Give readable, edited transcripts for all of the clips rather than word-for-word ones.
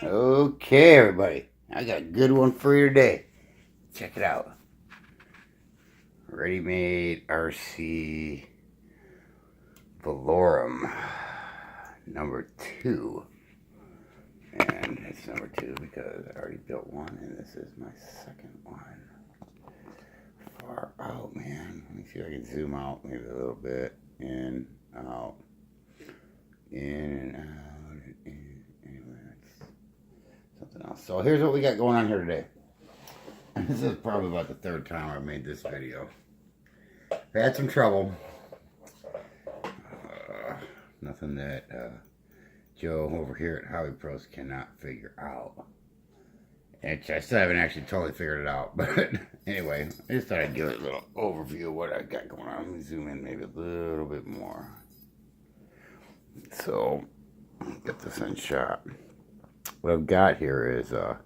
Okay, everybody, I got a good one for you today. Check it out. Ready-made RC Valorem number 2. And it's number 2 because I already built one and this is my second one. Far out, man. Let me see if I can zoom out maybe a little bit. In, out, in and out, in. Anyway, that's something else. So here's what we got going on here today. This is probably about the 3rd time I've made this video. I've had some trouble. Nothing that Joe over here at Hobby Pros cannot figure out. And I still haven't actually totally figured it out. But anyway, I just thought I'd give it a little overview of what I got going on. Let me zoom in maybe a little bit more. So, get this in shot. What I've got here is a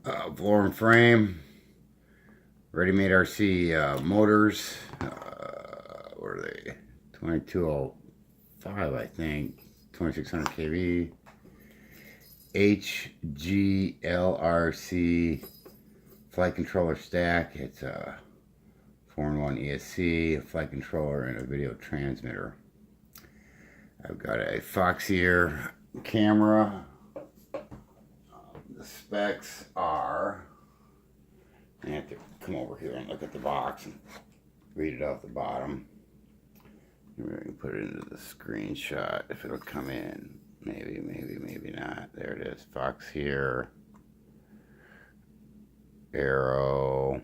Valorem frame, ready-made RC motors. What are they? 2205, I think. 2600 kV. HGLRC flight controller stack. It's a 4-in-1 ESC, a flight controller, and a video transmitter. I've got a Foxier camera. The specs are, I have to come over here and look at the box and read it off the bottom. Maybe I can put it into the screenshot if it'll come in. Maybe, maybe not. There it is. Foxier, Arrow,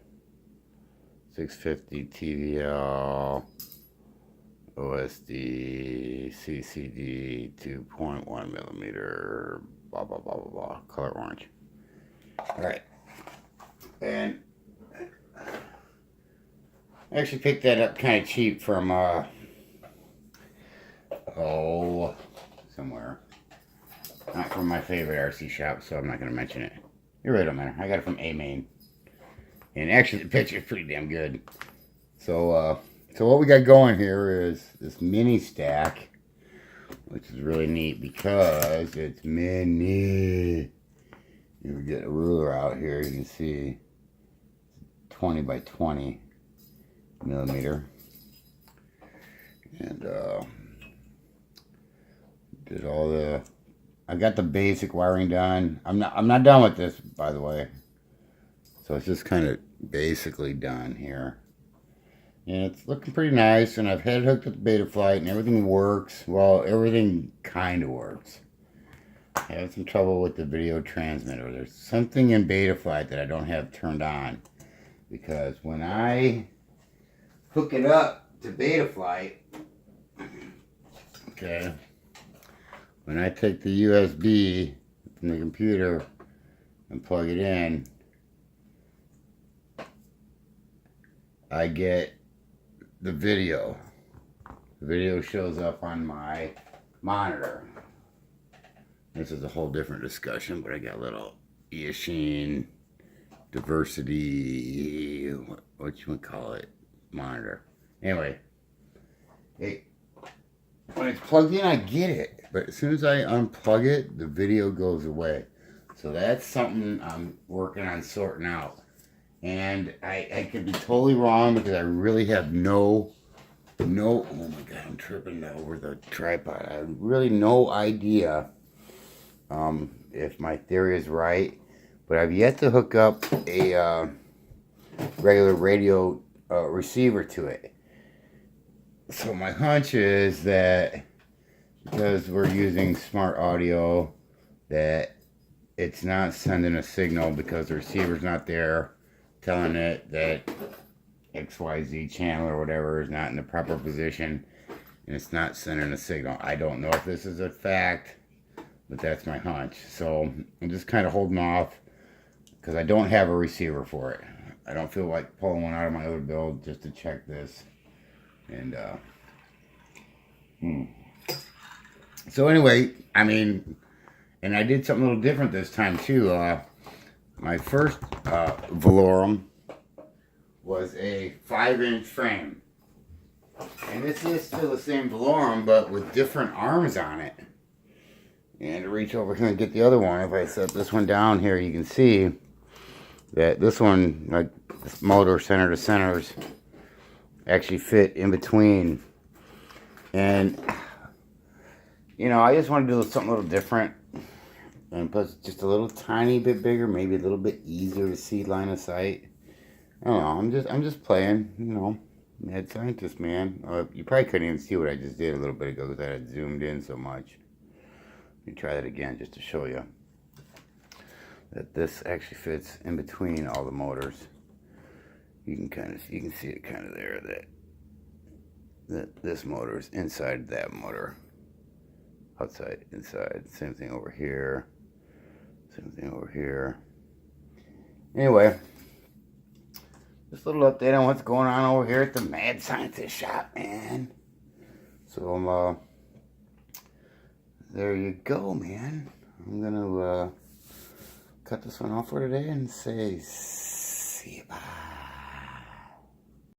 650 TVL, OSD, CCD, 2.1 millimeter, blah, blah, blah, blah, blah, color orange. Alright. And I actually picked that up kind of cheap from, somewhere. Not from my favorite RC shop, so I'm not going to mention it. It really don't matter. I got it from A-Main. And actually the picture is pretty damn good. So, so what we got going here is this mini stack, which is really neat because it's mini. You get a ruler out here, you can see 20 by 20 millimeter. And did all the, I got the basic wiring done. I'm not done with this, by the way. So it's just kind of basically done here. And it's looking pretty nice, and I've had it hooked up to Betaflight, and everything works. Well, everything kind of works. I had some trouble with the video transmitter. There's something in Betaflight that I don't have turned on. Because when I hook it up to Betaflight, okay, when I take the USB from the computer and plug it in, I get the video. The video shows up on my monitor. This is a whole different discussion, but I got a little Eachine diversity, what you would call it, monitor. Anyway, when it's plugged in, I get it. But as soon as I unplug it, the video goes away. So that's something I'm working on sorting out. And I could be totally wrong because I really have no, oh my God, I'm tripping over the tripod. I have really no idea if my theory is right. But I've yet to hook up a regular radio receiver to it. So my hunch is that because we're using smart audio, that it's not sending a signal because the receiver's not there telling it that XYZ channel or whatever is not in the proper position, and it's not sending a signal. I don't know if this is a fact, but that's my hunch. So I'm just kind of holding off because I don't have a receiver for it. I don't feel like pulling one out of my other build just to check this. And so anyway, I mean, and I did something a little different this time too. My first Valorem was a 5-inch frame. And this is still the same Valorem, but with different arms on it. And to reach over here and get the other one, if I set this one down here, you can see that this one, like this motor center to centers, actually fit in between. And, you know, I just want to do something a little different. And plus, just a little tiny bit bigger, maybe a little bit easier to see line of sight. I don't know, I'm just playing, you know. Mad scientist, man. You probably couldn't even see what I just did a little bit ago because I had zoomed in so much. Let me try that again just to show you that this actually fits in between all the motors. You can see it kind of there that this motor is inside that motor, outside, inside. Same thing over here. Same thing over here. Anyway, just a little update on what's going on over here at the Mad Scientist shop, man. So there you go, man. I'm gonna cut this one off for today and say see you, bye.